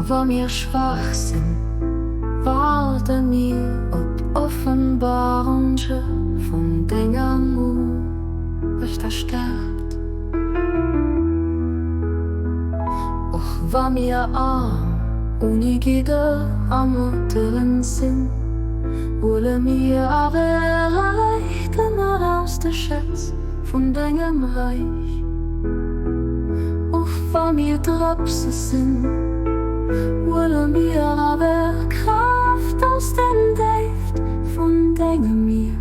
wo mir schwach sind, warte mir ob Offenbarung von Dingen wird verstärkt. Och wo mir arm unigide am unteren Sinn, wolle mir aber erreichen aus der Schätz von deinem Reich. Och wo mir Dropse sind, wolle mir aber Kraft aus dem Deft von deinem mir.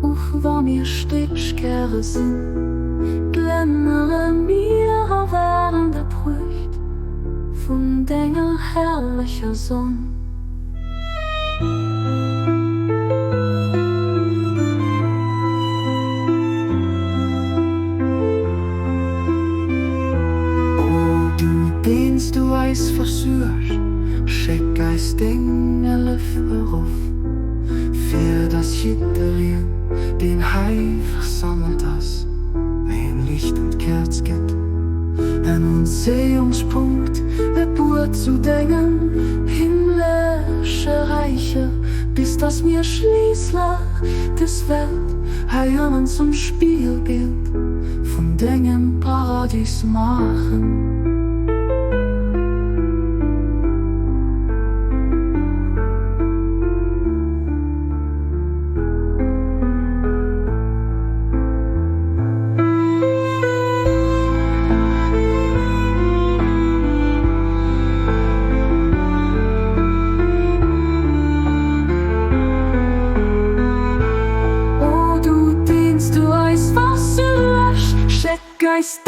Och wo mir Stichkehre sind, glänere mir während der Brücht von deiner herrlicher Sonne. Du eis versucht, schick eis Dinge auf, für das Jittering, den Hai versammelt hast, wenn Licht und Kerz gibt. Ein Unsehungspunkt, der Burt zu denken, himmlische Reiche, bis das mir schließlich das Welt heilen zum Spielbild von Dingen Paradies machen. Geist